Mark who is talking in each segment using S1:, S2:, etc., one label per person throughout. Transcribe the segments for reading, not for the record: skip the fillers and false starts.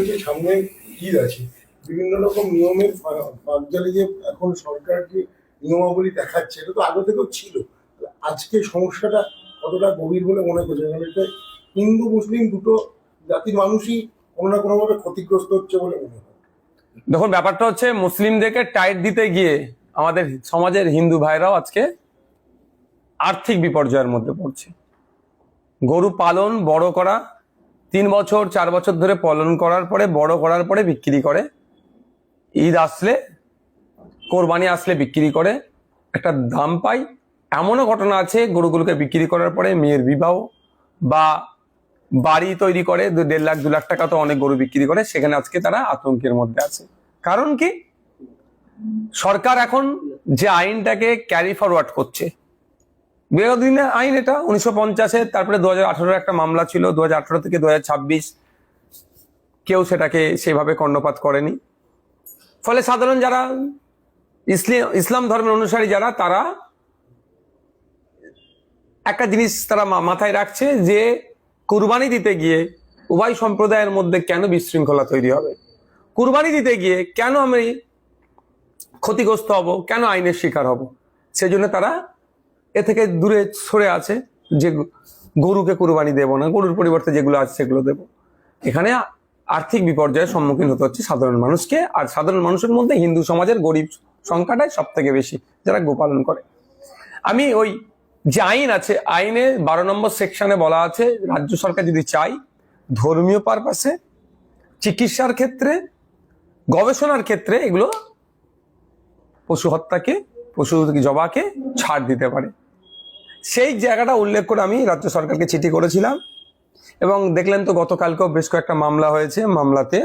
S1: যে সামনে ঈদ আছে, বিভিন্ন রকম নিয়মের ফাঁকজালে যে এখন সরকার যে নিয়মাবলী দেখাচ্ছে, এটা তো আগে থেকেও ছিল। আজকে সমস্যাটা কতটা গভীর বলে মনে করছে? কারণ এটা হিন্দু মুসলিম দুটো জাতির মানুষই কোনো না কোনোভাবে ক্ষতিগ্রস্ত হচ্ছে বলে মনে হয়।
S2: দেখুন, ব্যাপারটা হচ্ছে মুসলিমদেরকে টাইট দিতে গিয়ে আমাদের সমাজের হিন্দু ভাইরাও আজকে আর্থিক বিপর্যয়ের মধ্যে পড়ছে। গরু পালন বড় করা, 3 বছর 4 বছর ধরে পালন করার পরে বড় করার পরে বিক্রি করে, ঈদ আসলে কোরবানি আসলে বিক্রি করে, একটা দাম পাই। এমনও ঘটনা আছে গরুগুলোকে বিক্রি করার পরে মেয়ের বিবাহ বা বাড়ি তৈরি করে 1.5 লাখ 2 লাখ টাকা তো অনেক গরু বিক্রি করে, সেখানে আজকে তারা আতঙ্কের মধ্যে আছে। কারণ কি, সরকার এখন যে আইনটাকে ক্যারি ফরওয়ার্ড করছে, বিগত দিনের আইন এটা 1950-এর, তারপরে 2018 একটা মামলা ছিল, 2018 থেকে 2026 কেউ সেটাকে সেভাবে কর্ণপাত করেনি। ফলে সাধারণ যারা ইসলাম ধর্মের অনুসারী যারা, তারা একটা জিনিস তারা মাথায় রাখছে যে কুরবানি দিতে গিয়ে উভয় সম্প্রদায়ের মধ্যে কেন বিশৃঙ্খলা তৈরি হবে, কুরবানি দিতে গিয়ে কেন আমি ক্ষতিগ্রস্ত হব, কেন আইনের শিকার হব। সেজন্য তারা এ থেকে দূরে সরে আছে যে গরুকে কুরবানি দেব না, গরুর পরিবর্তে যেগুলো আছে সেগুলো দেব। এখানে আর্থিক বিপর্যয়ের সম্মুখীন হতে হচ্ছে সাধারণ মানুষকে, আর সাধারণ মানুষের মধ্যে হিন্দু সমাজের গরিব সংখ্যাটাই সব থেকে বেশি যারা গোপালন করে। আমি ওই যে আইন আছে, আইনে 12 নম্বর সেকশনে বলা আছে রাজ্য সরকার যদি চাই ধর্মীয় পারপাসে, চিকিৎসার ক্ষেত্রে, গবেষণার ক্ষেত্রে এগুলো পশু হত্যাকে, পশু জবাকে ছাড় দিতে পারে। সেই জায়গাটা উল্লেখ করে আমি রাজ্য সরকারকে চিঠি করেছিলাম, এবং দেখলেন তো গতকালকেও বেশ কয়েকটা মামলা হয়েছে। মামলাতে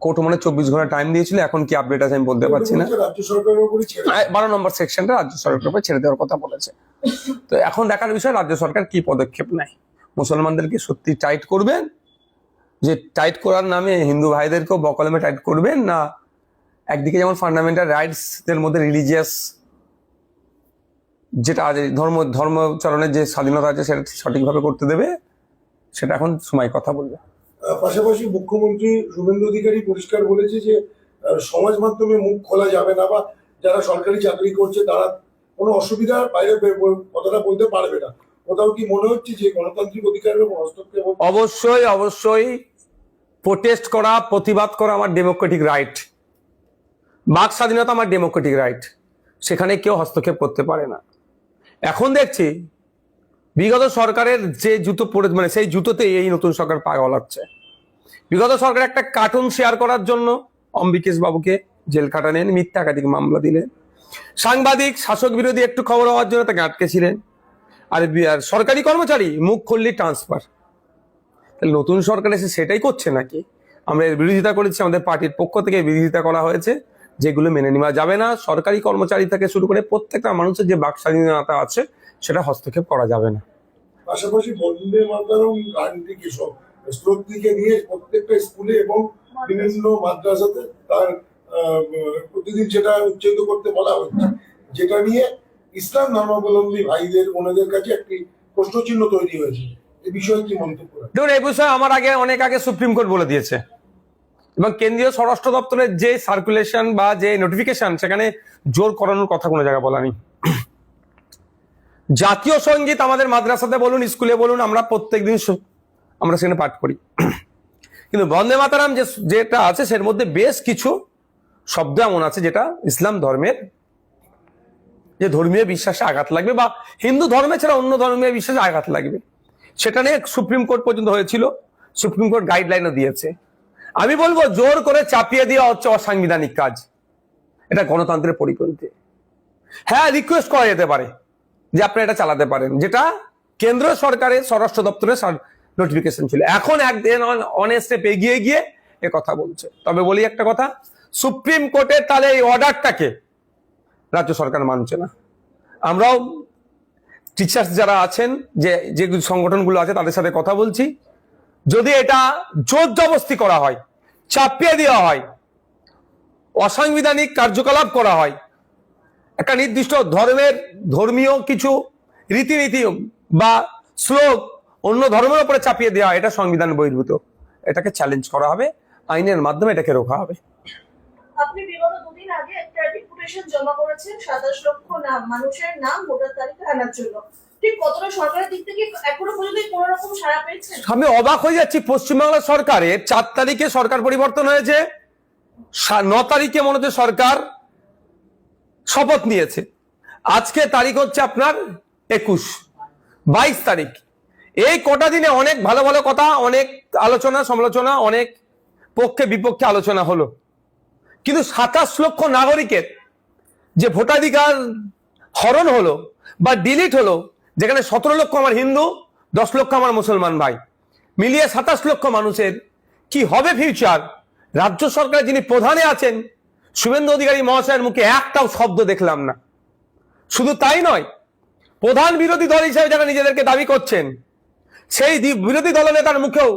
S2: কোর্ট 24 ঘন্টা টাইম দিয়েছিল, এখন কি আপডেট আছে আমি বলতে পারছি না। 12 নম্বর সেকশনটা রাজ্য সরকারের উপর ছেড়ে দেওয়ার কথা বলেছে। তো এখন দেখার বিষয় রাজ্য সরকার কি পদক্ষেপ নেয়। মুসলমানদেরকে সত্যি টাইট করবেন, যে টাইট করার নামে হিন্দু ভাইদেরকেও বকলমে টাইট করবেন, না একদিকে যেমন ফান্ডামেন্টাল রাইটসদের মধ্যে রিলিজিয়াস যেটা আছে, ধর্মচরণের যে স্বাধীনতা আছে সেটা সঠিকভাবে করতে দেবে, সেটা এখন সময় কথা বলবে।
S1: পাশাপাশি মুখ্যমন্ত্রী শুভেন্দু অধিকারী পরিষ্কার বলেছে যে সমাজ মাধ্যমে মুখ খোলা যাবে না, বা যারা সরকারি চাকরি করছে তারা কোনো অসুবিধার বাইরে কথাটা বলতে পারবে না। কোথাও কি মনে হচ্ছে যে গণতান্ত্রিক অধিকারের উপর হস্তক্ষেপ?
S2: অবশ্যই অবশ্যই প্রোটেস্ট করা, প্রতিবাদ করা আমার ডেমোক্রেটিক রাইট, বাক স্বাধীনতা আমার ডেমোক্রেটিক রাইট, সেখানে কেউ হস্তক্ষেপ করতে পারে না। এখন দেখছি বিগত সরকারের যে জুতো পরে, মানে সেই জুতোতে এই নতুন সরকার পা গলাচ্ছে। বিগত সরকার একটা কার্টুন শেয়ার করার জন্য অম্বিকেশ বাবুকে জেল খাটালেন, মিথ্যা একাধিক মামলা দিলেন। সাংবাদিক শাসক বিরোধী একটু খবর হওয়ার জন্য তাকে আটকেছিলেন। আর সরকারি কর্মচারী মুখ খুললি ট্রান্সফার। তাহলে নতুন সরকার এসে সেটাই করছে নাকি? আমরা এর বিরোধিতা করেছি, আমাদের পার্টির পক্ষ থেকে বিরোধিতা করা হয়েছে, যেগুলো মেনে নেওয়া যাবে না। সরকারি কর্মচারী থেকে শুরু করে প্রত্যেকটা মানুষের যে বাক স্বাধীনতা আছে সেটা হস্তক্ষেপ করা যাবে না।
S1: পাশাপাশি বন্দে মাতরম গানটিকে স্রোত দিকে নিয়ে প্রত্যেকটা স্কুলে এবং বিভিন্ন মাদ্রাসাতে তার প্রতিদিন সেটা উচ্চারিত করতে বলা হচ্ছে, যেটা নিয়ে ইসলাম ধর্মাবলম্বী ভাইদের ওনাদের কাছে একটি প্রশ্নচিহ্ন তৈরি হয়েছে। এই বিষয়ে কি মন্তব্য?
S2: দেখুন, এই বিষয়ে আমার অনেক আগে সুপ্রিম কোর্ট বলে দিয়েছে, এবং কেন্দ্রীয় স্বরাষ্ট্র দপ্তরের যে সার্কুলেশন বা যে নোটিফিকেশন, সেখানে জোর করানোর কথা কোনো জায়গায় বলা নেই। জাতীয় সঙ্গীত আমাদের মাদ্রাসাতে বলুন, স্কুলে বলুন, আমরা প্রত্যেকদিন আমরা সেখানে পাঠ করি। কিন্তু বন্দে মাতরম যেটা আছে সের মধ্যে বেশ কিছু শব্দ এমন আছে যেটা ইসলাম ধর্মের যে ধর্মীয় বিশ্বাসে আঘাত লাগবে, বা হিন্দু ধর্মে ছাড়া অন্য ধর্মীয় বিশ্বাসে আঘাত লাগবে, সেটা নিয়ে সুপ্রিম কোর্ট পর্যন্ত হয়েছিল। সুপ্রিম কোর্ট গাইডলাইনও দিয়েছে। আমি বলবো জোর করে চাপিয়ে দেওয়া হচ্ছে অসাংবিধানিক কাজ, এটা গণতন্ত্রের পরিপন্থী। হ্যাঁ, রিকোয়েস্ট করা যেতে পারে যে আপনি এটা চালাতে পারেন, যেটা কেন্দ্র সরকারের স্বরাষ্ট্র দপ্তরের নোটিফিকেশন ছিল। এখন একদিন অন স্টেপ এগিয়ে গিয়ে এ কথা বলছে। তবে বলি একটা কথা, সুপ্রিম কোর্টের তাহলে এই অর্ডারটাকে রাজ্য সরকার মানছে না। আমরাও টিচার্স যারা আছেন, যে সংগঠনগুলো আছে, তাদের সাথে কথা বলছি। যদি এটা জোর জবরদস্তি করা হয়, চাপিয়ে দেওয়া হয়, অসাংবিধানিক কার্যকলাপ করা হয়, একটা নির্দিষ্ট ধর্মীয় কিছু রীতিনীতি বা শ্লোক অন্য ধর্মের উপরে চাপিয়ে দেওয়া, এটা সংবিধান বহির্ভূত, এটাকে চ্যালেঞ্জ করা হবে, আইনের মাধ্যমে এটাকে রোকা হবে।
S3: আপনি বিগত দুদিন আগে একটা ডেপুটেশন জমা করেছেন 27 লক্ষ মানুষের নাম ভোটার তালিকা আনার জন্য, ঠিক কতটা সরকারের দিক থেকে এখনো পর্যন্ত কোনো রকম সাড়া পেয়েছেন?
S2: আমি অবাক হয়ে যাচ্ছি, পশ্চিমবাংলা সরকারের 4 তারিখে সরকার পরিবর্তন হয়েছে, 9 তারিখে মনে হচ্ছে সরকার শপথ নিয়েছে, আজকে তারিখ হচ্ছে আপনার 22 তারিখ। এই কটা দিনে অনেক ভালো ভালো কথা, অনেক আলোচনা সমালোচনা, অনেক পক্ষে বিপক্ষে আলোচনা হলো, কিন্তু 27 লক্ষ নাগরিকের যে ভোটাধিকার হরণ হলো বা ডিলিট হলো, যেখানে 17 লক্ষ আমার হিন্দু, 10 লক্ষ আমার মুসলমান ভাই, মিলিয়ে 27 লক্ষ মানুষের কি হবে ফিউচার? রাজ্য সরকারের যিনি প্রধানে আছেন শুভেন্দু অধিকারী মহাশয়ের মুখে একটাও শব্দ দেখলাম না। শুধু তাই নয়, প্রধান বিরোধী দল হিসেবে যারা নিজেদেরকে দাবি করছেন সেই বিরোধী দলনেতার মুখেও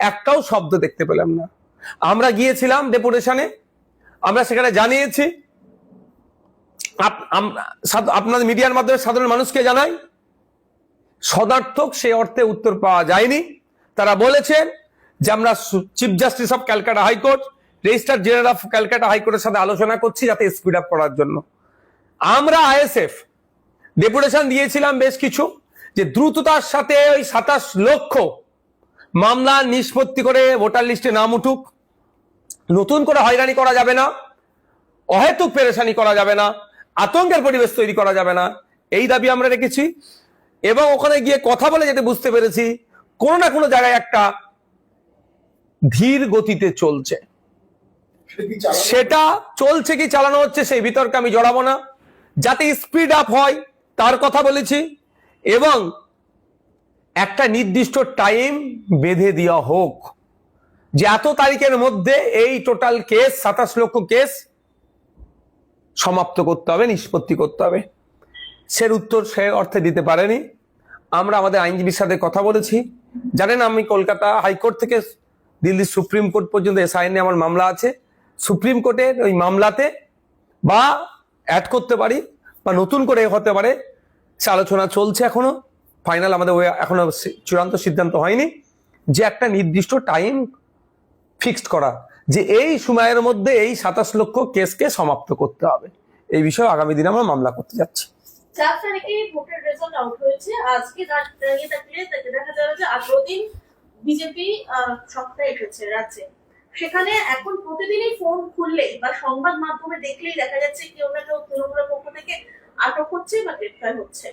S2: একটাও শব্দ দেখতে পেলাম না। আমরা গিয়েছিলাম ডেপুটেশনে, আমরা সেখানে জানিয়েছি, আপনাদের মিডিয়ার মাধ্যমে সাধারণ মানুষকে জানাই, সদার্থক সে অর্থে উত্তর পাওয়া যায়নি। তারা বলেছেন যে আমরা chief justice of Calcutta high court, registrar general of Calcutta হাইকোর্টের সাথে আলোচনা করছি যাতে স্পিড আপ করার জন্য। আমরা আইএসএফ ডেপুটেশন দিয়েছিলাম বেশ কিছু, যে দ্রুততার সাথে ওই 27 লক্ষ মামলা নিষ্পত্তি করে ভোটার লিস্টে নাম উঠুক, নতুন করে হয়রানি করা যাবে না, অহেতুক পেরেশানি করা যাবে না, আতঙ্কের পরিবেশ তৈরি করা যাবে না, এই দাবি আমরা রেখেছি। এবং ওখানে গিয়ে কথা বলে যেতে বুঝতে পেরেছি কোনো না কোনো জায়গায় একটা ধীর গতিতে চলছে, সেটা চলছে কি চালানো হচ্ছে সেই বিতর্কে আমি জড়াবো না, যাতে স্পিড আপ হয় তার কথা বলেছি। এবং একটা নির্দিষ্ট টাইম বেঁধে দেওয়া হোক যে এত তারিখের মধ্যে এই টোটাল কেস 27 লক্ষ কেস সমাপ্ত করতে হবে, নিষ্পত্তি করতে হবে। সের উত্তর সে অর্থে দিতে পারেনি। আমরা আমাদের আইনজীবীর সাথে কথা বলেছি, জানেন আমি কলকাতা হাইকোর্ট থেকে দিল্লি সুপ্রিম কোর্ট পর্যন্ত এসআইএন নিয়ে আমার মামলা আছে, সুপ্রিম কোর্টের ওই মামলাতে বা অ্যাড করতে পারি বা নতুন করে হতে পারে, সে আলোচনা চলছে, এখনো ফাইনাল আমাদের এখনো চূড়ান্ত সিদ্ধান্ত হয়নি, যে একটা নির্দিষ্ট টাইম ফিক্সড করা যে এই সময়ের মধ্যে এই 27 লক্ষ কেসকে সমাপ্ত করতে হবে। এই বিষয়ে আগামী দিনে আমরা মামলা করতে যাচ্ছি।
S3: 4 তারিখে ভোটের রেজাল্ট আউট হয়েছে, আজকে দাঁড়িয়ে থাকলে দেখা যাবে যে 18 দিন বিজেপি সত্তায় এসেছে রাজ্যে। সেখানে এখন প্রতিদিনই ফোন খুললেই বা সংবাদ মাধ্যমে দেখলেই দেখা যাচ্ছে কেউ না কেউ তৃণমূলের পক্ষ থেকে আটক হচ্ছে বা গ্রেফতার হচ্ছে।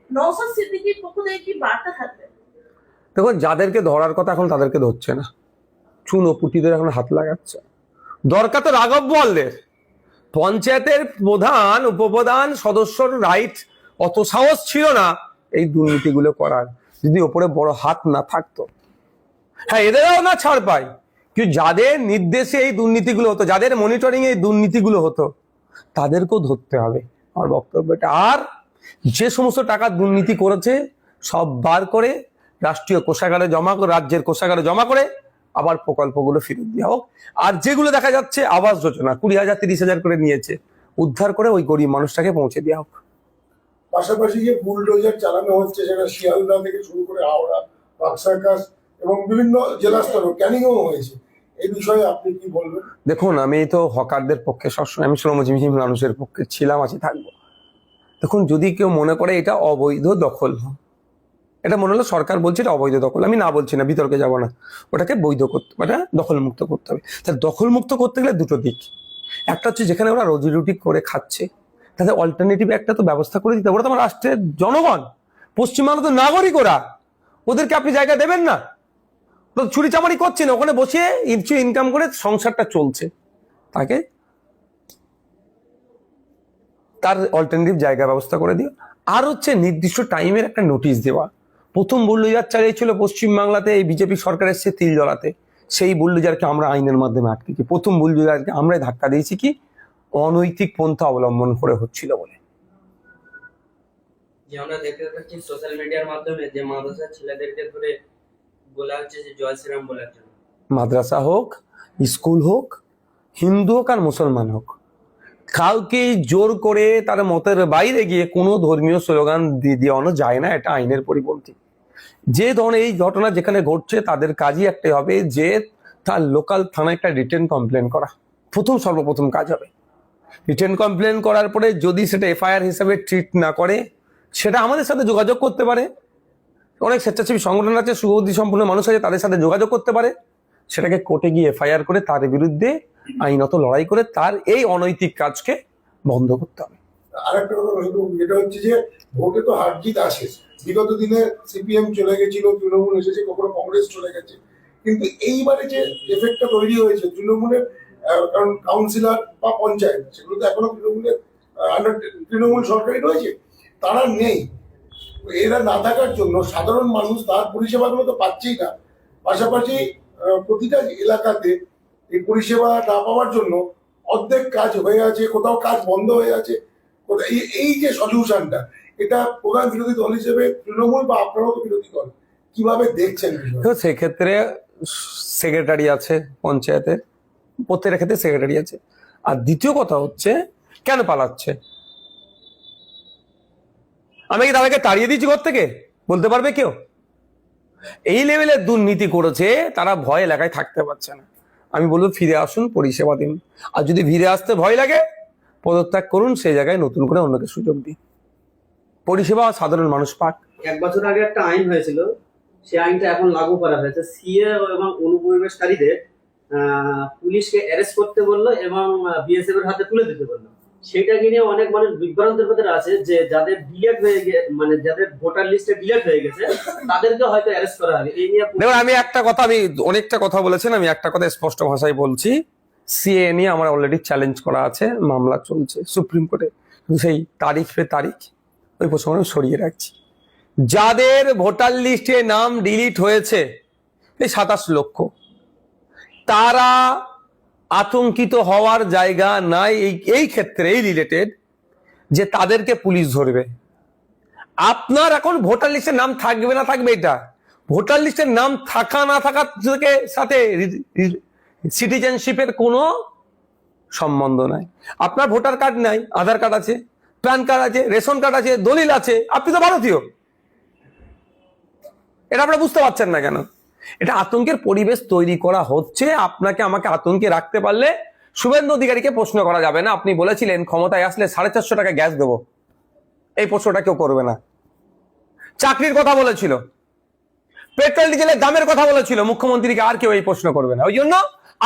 S3: নওশাদ সিদ্দিকীর পক্ষ থেকে কি বার্তা থাকবে?
S2: দেখুন, যাদেরকে ধরার কথা এখন তাদেরকে ধরছে না, চুন ও পুটিদের এখন হাত লাগাচ্ছে। দরকার তো রাঘব বোয়ালদের, পঞ্চায়েতের প্রধান উপপ্রধান সদস্যর রাইট অত সাহস ছিল না এই দুর্নীতিগুলো করার, যদি ওপরে বড় হাত না থাকতো। হ্যাঁ, এদেরও না ছাড় পায়, কিন্তু যাদের নির্দেশে এই দুর্নীতিগুলো হতো, যাদের মনিটরিং এই দুর্নীতিগুলো হতো, তাদেরকেও ধরতে হবে আমার বক্তব্য এটা। আর যে সমস্ত টাকা দুর্নীতি করেছে সব বার করে রাষ্ট্রীয় কোষাগারে জমা করে, রাজ্যের কোষাগারে জমা করে আবার প্রকল্পগুলো ফেরত দেওয়া হোক। আর যেগুলো দেখা যাচ্ছে আবাস যোজনা 20,000 30,000 করে নিয়েছে, উদ্ধার করে ওই গরিব মানুষটাকে পৌঁছে দেওয়া হোক।
S1: পাশাপাশি যে বুলডোজার চালানো হচ্ছে সেটা শিয়ালদা থেকে শুরু করে হাওড়া, বাক্সাকাশ এবং বিভিন্ন জেলা স্তরেও ক্যানিংও হয়েছে, এই বিষয়ে আপনি কি বলবেন?
S2: দেখুন, আমি তো হকারদের পক্ষে সবসময়, আমি শ্রমজীবী মানুষের পক্ষে ছিলাম, আছি, থাকবো। দেখুন, যদি কেউ মনে করে এটা অবৈধ দখল, এটা মনে হলো সরকার বলছে এটা অবৈধ দখল, আমি না বলছি না, বিতর্কে যাব না, ওটাকে বৈধ করতে, মানে দখল মুক্ত করতে হবে। তাহলে দখল মুক্ত করতে গেলে দুটো দিক, একটা হচ্ছে যেখানে ওরা রুজি রুটি করে খাচ্ছে তাদের অল্টারনেটিভ একটা তো ব্যবস্থা করে দিতে হবে। ওরা তো আমার রাষ্ট্রের জনগণ, পশ্চিমবাংলা তো নাগরিক, ওদেরকে আপনি জায়গা দেবেন না? চুরি চামারি করছে না, ওখানে বসে ইনকাম করে সংসারটা চলছে, তাকে তার অল্টারনেটিভ জায়গা ব্যবস্থা করে দিও। আর হচ্ছে নির্দিষ্ট টাইমের একটা নোটিশ দেওয়া। প্রথম বুলডোজার চালিয়েছিল পশ্চিমবাংলাতে এই বিজেপি সরকার এসছে তিল জ্বলাতে, সেই বুলডোজারকে আমরা আইনের মাধ্যমে আটকেছি। প্রথম বুলডোজারকে আমরাই ধাক্কা দিয়েছি, কি অনৈতিক পন্থা অবলম্বন করে হচ্ছিল বলে।
S4: যে আমরা দেখতে পাচ্ছি সোশ্যাল মিডিয়ার মাধ্যমে যে মাদ্রাসার ছেলেদেরকে ধরে বলা হচ্ছে যে জয় শ্রীরাম বলার জন্য,
S2: মাদ্রাসা হোক, স্কুল হোক, হিন্দু হোক আর মুসলমান হোক, কাউকে জোর করে তার মতের বাইরে গিয়ে কোনো ধর্মীয় স্লোগান দিয়ে দেওয়ানো যায় না, এটা আইনের পরিপন্থী। যে ধরনের এই ঘটনা যেখানে ঘটছে তাদের কাজই একটাই হবে যে তার লোকাল থানায় একটা রিটেন কমপ্লেন করা, সর্বপ্রথম কাজ হবে। রিটেন কমপ্লেন করার পরে যদি সেটা এফআইআর হিসেবে ট্রিট না করে, সেটা আমাদের সাথে যোগাযোগ করতে পারে। অনেক স্বেচ্ছাসেবী সংগঠন আছে, সুবুদ্ধি সম্পন্ন মানুষ আছে, তাদের সাথে যোগাযোগ করতে পারে। সেটাকে কোর্টে গিয়ে এফআইআর করে তার বিরুদ্ধে আইনত লড়াই করে তার এই অনৈতিক কাজকে বন্ধ করতে হবে।
S1: আরেকটা কথা যেটা হচ্ছে যে ভোটে তো হার জিত আসে। বিগত দিনে সিপিএম চলে গেছিল, তৃণমূল এসেছে, কখনো কংগ্রেস চলে গেছে, কিন্তু এইবারে যে এফেক্টটা তৈরি হয়েছে তৃণমূলের, কারণ কাউন্সিলর বা পঞ্চায়েত সেগুলো তো এখনো তৃণমূলের আন্ডার তৃণমূল সরকারই রয়েছে, তারা নেই। এরা না থাকার জন্য সাধারণ মানুষ তার পরিষেবাগুলো তো পাচ্ছেই না। পাশাপাশি প্রতিটা এলাকাতে এই পরিষেবা না পাওয়ার জন্য অর্ধেক কাজ হয়ে আছে, কোথাও কাজ বন্ধ হয়ে আছে। এই যে সলিউশনটা, এটা প্রধান বিরোধী দল হিসেবে তৃণমূল বা আপনারাও তো বিরোধী দল, কিভাবে দেখছেন?
S2: সেক্ষেত্রে সেক্রেটারি আছে পঞ্চায়েতের, প্রত্যেকটা ক্ষেত্রে সেক্রেটারি আছে। আর দ্বিতীয় কথা হচ্ছে, কেন পালাচ্ছে? আমি কি তাদেরকে তাড়িয়ে দিচ্ছি ঘর থেকে? বলতে পারবে কেউ? এই লেভেলের দুর্নীতি করেছে, তারা ভয় এলাকায় থাকতে পারছে না। আমি বলবো ফিরে আসুন, পরিষেবা দিন। আর যদি ফিরে আসতে ভয় লাগে, পদত্যাগ করুন, সেই জায়গায় নতুন করে অন্যকে সুযোগ দিন, পরিষেবা সাধারণ মানুষ পাক।
S5: 1 বছর আগে একটা আইন হয়েছিল, সেই আইনটা এখন লাগু করা হয়েছে। সিএ এবং অনুপ্রবেশকারীদের পুলিশকে অ্যারেস্ট করতে বললো এবং বিএসএফ এর হাতে তুলে দিতে বললো। সেটাকে নিয়ে অনেক মানুষ বিভ্রান্তের ভেতরে আছে যে যাদের ডিলেট হয়ে গেছে, মানে যাদের ভোটার লিস্টে ডিলেট হয়ে গেছে, তাদেরকে হয়তো অ্যারেস্ট করা হবে। এই নিয়ে
S2: দেখুন, আমি অনেকটা কথা বলেছেন, আমি একটা কথা স্পষ্ট ভাষায় বলছি, সিএ নিয়ে আমার অলরেডি চ্যালেঞ্জ করা আছে, মামলা চলছে সুপ্রিম কোর্টে। সেই তারিখ ওই প্রসঙ্গ সরিয়ে রাখছি। যাদের ভোটার লিস্টে নাম ডিলিট হয়েছে এই 27 লক্ষ, তারা আতঙ্কিত হওয়ার জায়গা নাই এই ক্ষেত্রে, এই রিলেটেড, যে তাদেরকে পুলিশ ধরবে। আপনার এখন ভোটার লিস্টের নাম থাকবে না থাকবে, এটা ভোটার লিস্টের নাম থাকা না থাকার সাথে সিটিজেনশিপের কোনো সম্বন্ধ নাই। আপনার ভোটার কার্ড নাই, আধার কার্ড আছে, প্যান কার্ড আছে, রেশন কার্ড আছে, দলিল আছে, আপনি তো ভারতীয়। এটা আপনারা বুঝতে পারছেন না কেন? এটা আতঙ্কের পরিবেশ তৈরি করা হচ্ছে। আপনাকে আমাকে আতঙ্কে রাখতে পারলে শুভেন্দু অধিকারীকে প্রশ্ন করা যাবে না। আপনি বলেছিলেন ক্ষমতায় আসলে 450 টাকা গ্যাস দেবো, এই প্রশ্নটা কেউ করবে না। চাকরির কথা বলেছিল, পেট্রোল ডিজেলের দামের কথা বলেছিল, মুখ্যমন্ত্রীকে আর কেউ এই প্রশ্ন করবে না। ওই জন্য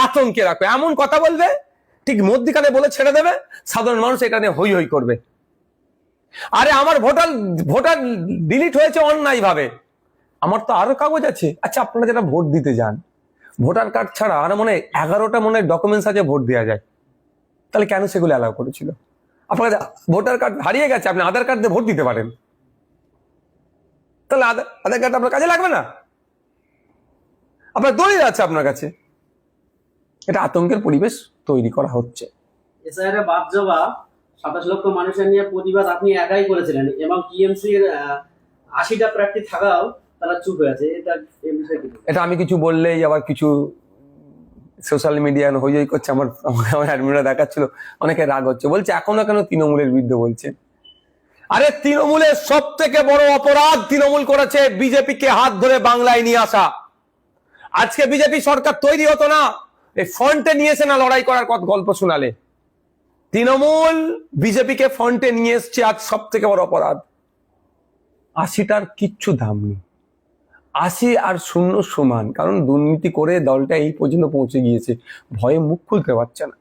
S2: আতঙ্কে রাখবে, এমন কথা বলবে, ঠিক মধ্যিখানে বলে ছেড়ে দেবে, সাধারণ মানুষ এটা নিয়ে হই হই করবে। আরে আমার ভোটার ডিলিট হয়েছে অন্যায় ভাবে, আমার তো আরো কাগজ আছে। আচ্ছা, আপনারা যারা ভোট দিতে যান, ভোটার কার্ড ছাড়া আর মনে হয় 11টা মনে হয় ডকুমেন্টস আছে ভোট দেওয়া যায়, তাহলে কেন সেগুলো অ্যালাউ করেছিল? আপনার ভোটার কার্ড হারিয়ে গেছে, আপনি আধার কার্ড দিয়ে ভোট দিতে পারেন, তাহলে আধার কার্ড আপনার কাজে লাগবে না? আপনার দলিল আছে আপনার কাছে। এটা আতঙ্কের পরিবেশ তৈরি করা হচ্ছে।
S5: এসআইআর বাদ যাওয়া 27 লক্ষ মানুষের নিয়ে প্রতিবাদ আপনি একাই করেছিলেন এবং টিএমসির 80টা প্রার্থী থাকাও তারা চুপ হয়ে আছে।
S2: এটা আমি কিছু বললেই আবার কিছু সোশ্যাল মিডিয়া হই করছে। আমার অ্যাডমিনরা দেখাচ্ছিল, অনেকে রাগ হচ্ছে, বলছে এখনো কেন তৃণমূলের বিরুদ্ধে বলছে। আরে তৃণমূলের সব থেকে বড় অপরাধ তৃণমূল করেছে বিজেপিকে হাত ধরে বাংলায় নিয়ে আসা। আজকে বিজেপি সরকার তৈরি হতো না, এই ফ্রন্টে নিয়েছে না লড়াই করার গল্প শোনালে। তৃণমূল বিজেপিকে ফ্রন্টে নিয়ে এসছে, আজ সব থেকে বড় অপরাধ। 80টার কিচ্ছু দাম নেই, 80 আর 0 সমান, কারণ দুর্নীতি করে দলটা এই পর্যন্ত পৌঁছে গিয়েছে, ভয়ে মুখ খুলতে পারছে না।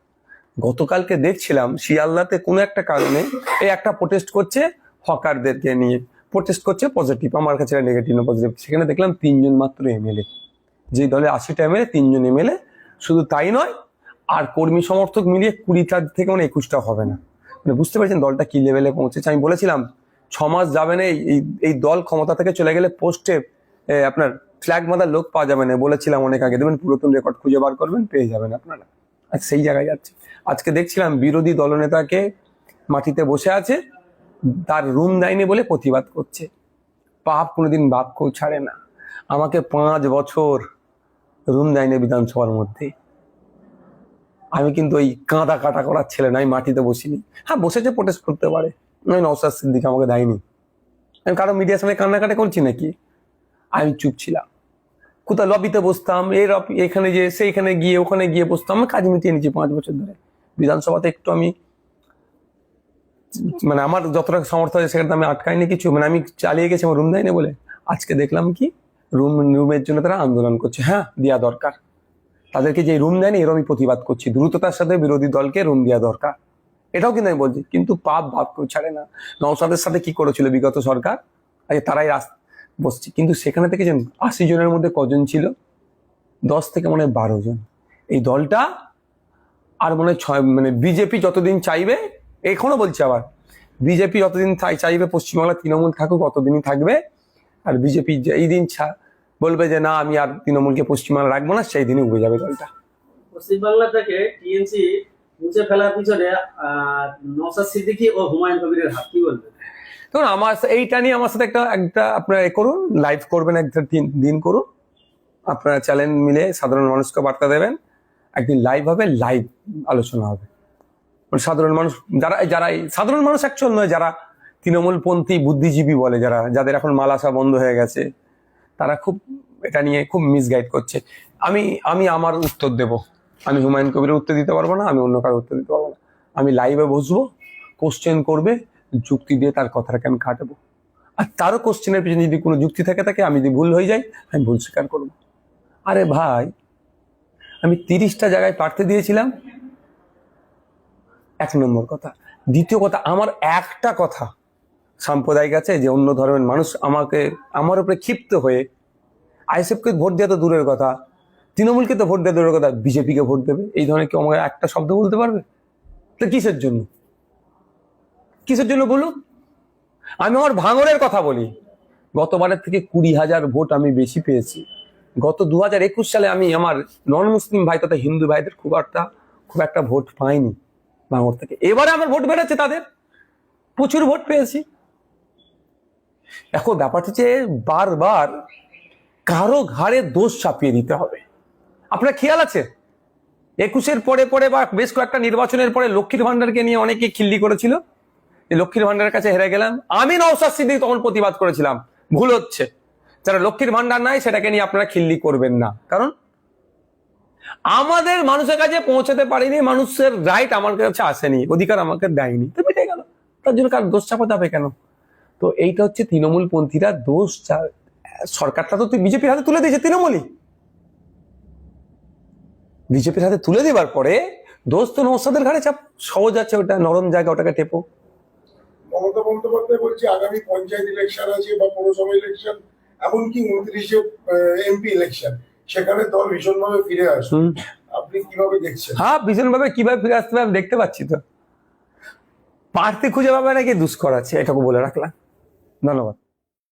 S2: গতকালকে দেখছিলাম শিয়ালদাতে কোনো একটা কারণে এই একটা প্রোটেস্ট করছে, হকারদেরকে নিয়ে প্রোটেস্ট করছে, পজিটিভ, আমার কাছে নেগেটিভ না পজিটিভ। সেখানে দেখলাম 3 জন মাত্র এমএলএ, যে দলে 80টা এমএলএ 3 জন এমএলএ। শুধু তাই নয়, আর কর্মী সমর্থক মিলিয়ে 20টা থেকে 21টা হবে না। মানে বুঝতে পারছেন দলটা কি লেভেলে পৌঁছেছে। আমি বলেছিলাম 6 মাস যাবে না এই দল ক্ষমতা থেকে চলে গেলে পোস্টে আপনার ফ্ল্যাগ মাদার লোক পাওয়া যাবে না, বলেছিলাম অনেক আগে। দেখবেন পুরাতন রেকর্ড খুঁজে বার করবেন, পেয়ে যাবেন আপনারা। আর সেই জায়গায় যাচ্ছে। আজকে দেখছিলাম বিরোধী দলনেতাকে মাটিতে বসে আছে, তার রুম দেয়নি বলে প্রতিবাদ করছে। পাপ কোনোদিন বাপকেও ছাড়ে না। আমাকে 5 বছর রুম দেয়নি বিধানসভার মধ্যে। আমি কিন্তু ওই কাঁদা কাটা করার ছেলে নাই, মাটিতে বসিনি। হ্যাঁ, বসেছে, প্রোটেস্ট করতে পারে। নওশাদ সিদ্দিক আমাকে দেয়নি। আমি কারো মিডিয়ার সামনে কান্নাকাটি করছি নাকি? আমি চুপ ছিলাম। কোথাও লবিতে বসতাম, এখানে যে সেইখানে গিয়ে ওখানে গিয়ে বসতাম, আমি কাজ মিটিয়ে নিয়েছি 5 বছর ধরে। বিধানসভাতে একটু আমি মানে আমার যতটা সামর্থ্য আছে সেখানে আমি আটকাইনি কিছু, মানে আমি চালিয়ে গেছি, আমার রুম দেয়নি বলে। আজকে দেখলাম কি রুমের জন্য তারা আন্দোলন করছে। হ্যাঁ, দেওয়া দরকার, তাদেরকে যে রুম দেয়নি এর আমি প্রতিবাদ করছি, দ্রুততার সাথে বিরোধী দলকে রুম দেওয়া দরকার, এটাও কিন্তু আমি বলছি। কিন্তু পাপ কেউ ছাড়ে না। নওশাদের সাথে কি করেছিল বিগত সরকার, আজকে তারাই বসছে। কিন্তু সেখানে থেকে 80 জনের মধ্যে কজন ছিল? 10 থেকে মনে হয় 12 জন। এই দলটা আর মনে হয় 6, মানে বিজেপি যতদিন চাইবে, এখনো বলছে আবার বিজেপি যতদিন চাইবে পশ্চিমবাংলা তৃণমূল থাকুক অতদিনই থাকবে। আর বিজেপি এই দিন বলবে যে না আমি আর তৃণমূলকে পশ্চিমবাংলা রাখবো না, সেই দিনই উঠে যাবে দলটা।
S5: পশ্চিমবাংলা থেকে টিএমসি মুছে ফেলার পিছনে নওশাদ সিদ্দিকী ও হুমায়ুন কবিরের হাত, কি বলবেন?
S2: দেখুন, আমার এইটা নিয়ে আমার সাথে একটা আপনারা করুন, লাইভ করবেন, একটা দিন করুন, আপনারা চ্যানেল মিলে সাধারণ মানুষকে বার্তা দেবেন, একদিন লাইভ হবে, লাইভ আলোচনা হবে। সাধারণ মানুষ যারা সাধারণ মানুষ অ্যাকচুয়াল নয়, যারা তৃণমূলপন্থী বুদ্ধিজীবী বলে, যাদের এখন মাল আসা বন্ধ হয়ে গেছে, তারা খুব এটা নিয়ে খুব মিসগাইড করছে। আমি আমার উত্তর দেব। আমি হুমায়ুন কবিরের উত্তর দিতে পারবো না, আমি অন্য কারো উত্তর দিতে পারবো না। আমি লাইভে বসবো, কোশ্চেন করবে, যুক্তি দিয়ে তার কথাটাকে আমি কাটাবো। আর তারও কোশ্চেনের পিছনে যদি কোনো যুক্তি থাকে, আমি যদি ভুল হয়ে যাই, আমি ভুল স্বীকার করবো। আরে ভাই, আমি 30টা জায়গায় প্রার্থী দিয়েছিলাম, 1 নম্বর কথা। দ্বিতীয় কথা, আমার একটা কথা সাম্প্রদায়িক আছে যে অন্য ধর্মের মানুষ আমার উপরে ক্ষিপ্ত হয়ে আইএসএফকে ভোট দেওয়া তো দূরের কথা, তৃণমূলকে তো ভোট দেওয়া দূরের কথা, বিজেপিকে ভোট দেবে, এই ধরনের কেউ আমাকে একটা শব্দ বলতে পারবে? তো কিসের জন্য বলুন? আমি আমার ভাঙরের কথা বলি। গতবারের থেকে 20,000 ভোট আমি বেশি পেয়েছি। গত 2021 সালে আমি আমার নন মুসলিম ভাই তথা হিন্দু ভাইদের খুব একটা ভোট পাইনি ভাঙর থেকে। এবারে আমার ভোট বেড়েছে, তাদের প্রচুর ভোট পেয়েছি। এখন ব্যাপারটা হচ্ছে বারবার কারো ঘাড়ে দোষ চাপিয়ে দিতে হবে। আপনার খেয়াল আছে 21-এর পরে বা বেশ কয়েকটা নির্বাচনের পরে লক্ষ্মীর ভান্ডারকে নিয়ে অনেকে খিল্লি করেছিল, লক্ষ্মীর ভান্ডারের কাছে হেরে গেলাম। আমি নওশাদ সিদ্দিকী তখন প্রতিবাদ করেছিলাম, ভুল হচ্ছে, যারা লক্ষ্মীর ভান্ডার নাই সেটাকে নিয়ে আপনারা খিল্লি করবেন না, কারণ আমাদের মানুষের কাছে পৌঁছাতে পারিনি, মানুষের রাইট আমার কাছে আসেনি, অধিকার আমাকে দেয়নি, তো মিটে গেল। তার জন্য কার দোষ চাপাতে হবে কেন? তো এইটা হচ্ছে তৃণমূল পন্থীরা দোষ, সরকারটা তো বিজেপির হাতে তুলে দিয়েছে, বিজেপির হাতে তুলে দেবার পরে দোষ তো নওশাদের ঘাড়ে চাপ। সহজ আছে, ওটা নরম জায়গা, ওটাকে টেপো।
S1: মমতা বন্দ্যোপাধ্যায় বলছে আগামী পঞ্চায়েত ইলেকশন আছে বা পৌরসভা ইলেকশন, এমনকি 29-এ এমপি ইলেকশন, সেখানে দল ভীষণভাবে ফিরে আসবে। আপনি কিভাবে দেখছেন?
S2: হ্যাঁ, ভীষণভাবে কিভাবে ফিরে আসতে হবে আমি দেখতে পাচ্ছি। তো প্রার্থী খুঁজে পাবে নাকি দুষ্কর আছে, এটাকে বলে রাখলাম। ধন্যবাদ।